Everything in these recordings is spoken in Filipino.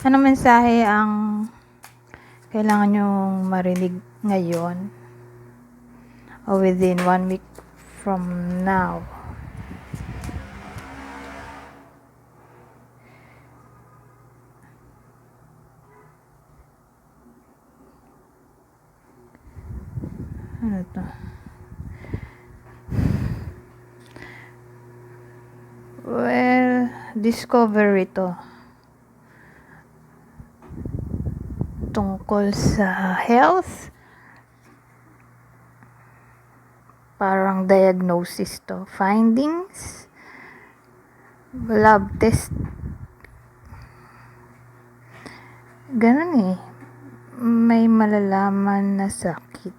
Ano mensahe ang kailangan nyong marinig ngayon o within 1 week from now? Ano to? Well, discovery to. Tungkol sa health. Parang diagnosis to. Findings. Lab test. Ganun eh. May malalaman na sakit.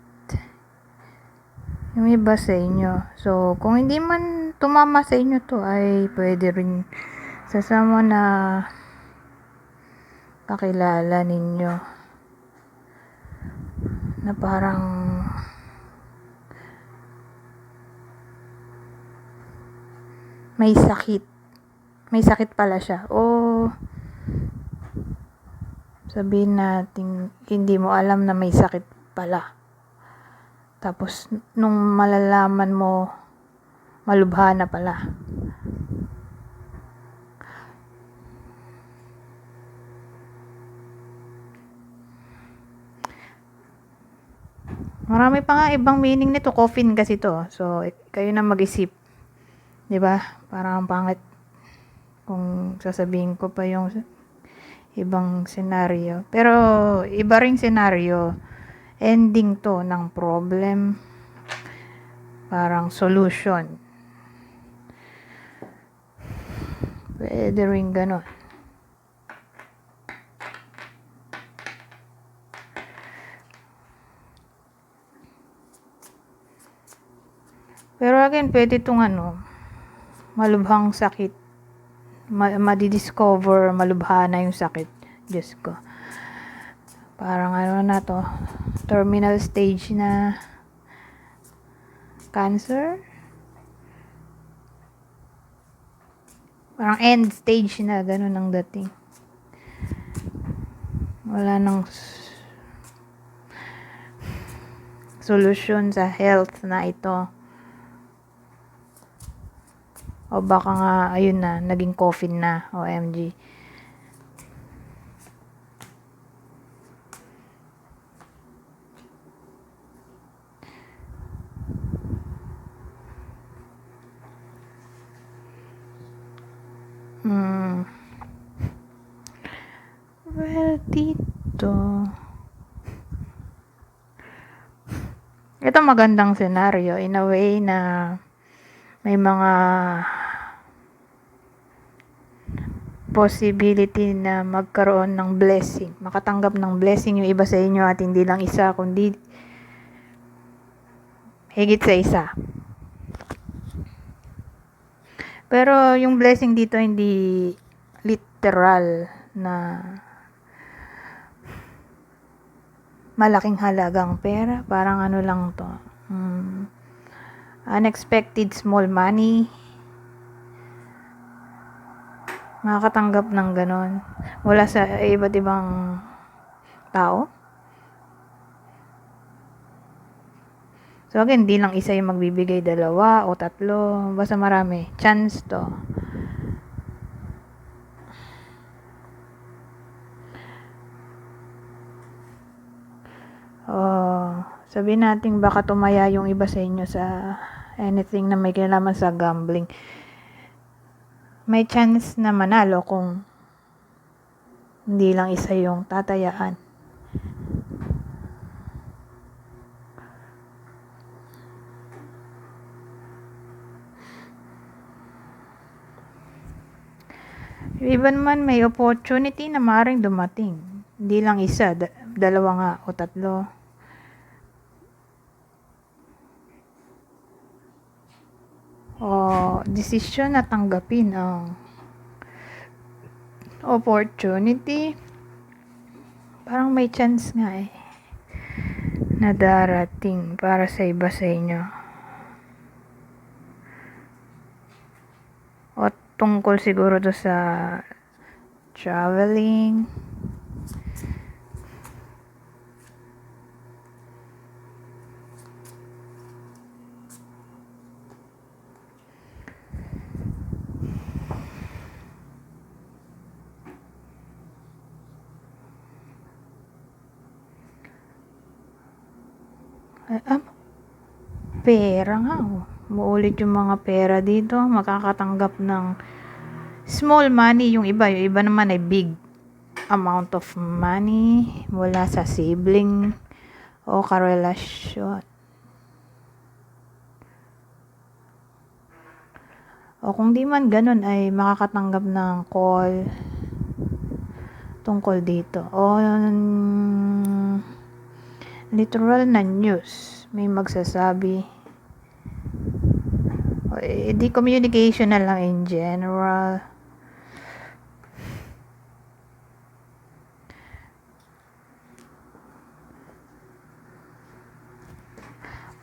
Yung iba sa inyo. So, kung hindi man tumama sa inyo to, ay pwede rin sasama na pakilala ninyo na parang may sakit pala siya, o sabihin natin hindi mo alam na may sakit pala, tapos nung malalaman mo, malubha na pala. Marami pa nga ibang meaning nito. Coffin kasi to. So, kayo na mag-isip. 'Di ba? Parang pangit kung sasabihin ko pa yung ibang senaryo. Pero, iba ring senaryo. Ending to ng problem. Parang solution. Pwede rin ganon. Pero again, pwede itong malubhang sakit. Madidiscover, malubha na yung sakit. Diyos ko. Parang na to, terminal stage na cancer. Parang end stage na, ganun ang dating. Wala nang solusyon sa health na ito. O baka nga, ayun na, naging coffin na, OMG. Well, dito. Ito magandang senaryo in a way na may mga possibility na magkaroon ng blessing. Makatanggap ng blessing yung iba sa inyo at hindi lang isa, kundi higit sa isa. Pero yung blessing dito hindi literal na malaking halagang pera. Parang lang to. Unexpected small money. Makakatanggap ng ganon mula sa iba't ibang tao. So again, hindi lang isa yung magbibigay, 2 o 3, basta marami. Chance to. Sabihin natin baka tumaya yung iba sa inyo sa anything na may kinalaman sa gambling. May chance na manalo kung hindi lang isa yung tatayaan. Yung iba naman may opportunity na maaaring dumating. Hindi lang isa, 2 nga o 3. O desisyon na tanggapin ang opportunity. Parang may chance nga na darating para sa iba sa inyo. O tungkol siguro to sa traveling, Ah, pera nga, oh. Muulit yung mga pera dito. Makakatanggap ng small money yung iba naman ay big amount of money mula sa sibling o karelasyon. O kung di man ganun ay makakatanggap ng call tungkol dito. O literal na news. May magsasabi. O, di communication na lang in general.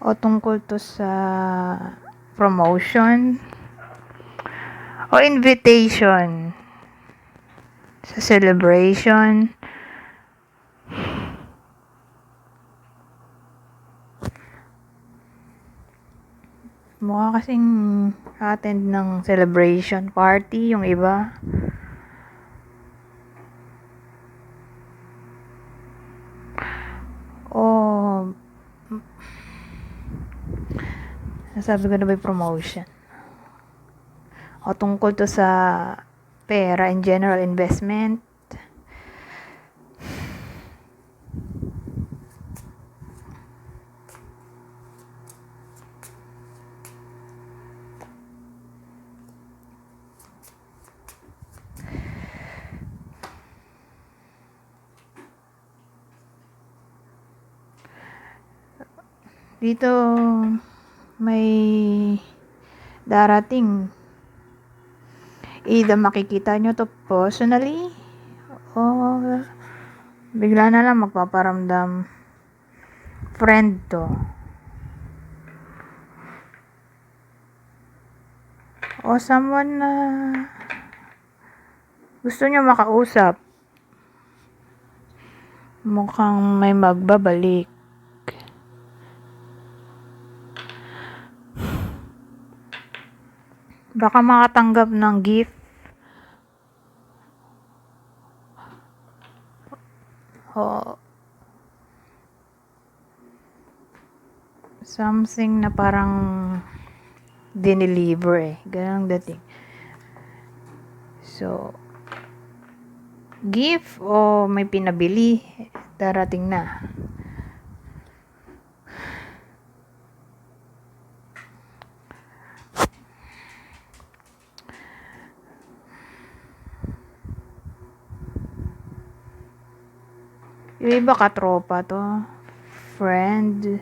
O tungkol to sa promotion o invitation sa celebration. Mukha kasing attend ng celebration party yung iba. O nasabi ko na ba yung promotion? O tungkol to sa pera in general investment. Dito may darating. Either makikita nyo to personally o bigla na lang magpaparamdam friend to. O someone na gusto nyo makausap. Mukhang may magbabalik. Baka makatanggap ng gift o something na parang dineliver eh. Ganang dating. So, gift o may pinabili, darating na. Yung iba katropa to. Friend.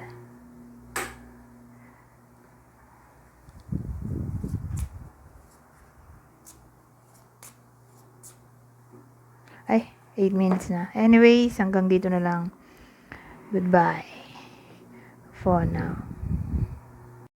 Ay, 8 minutes na. Anyways, hanggang dito na lang. Goodbye. For now.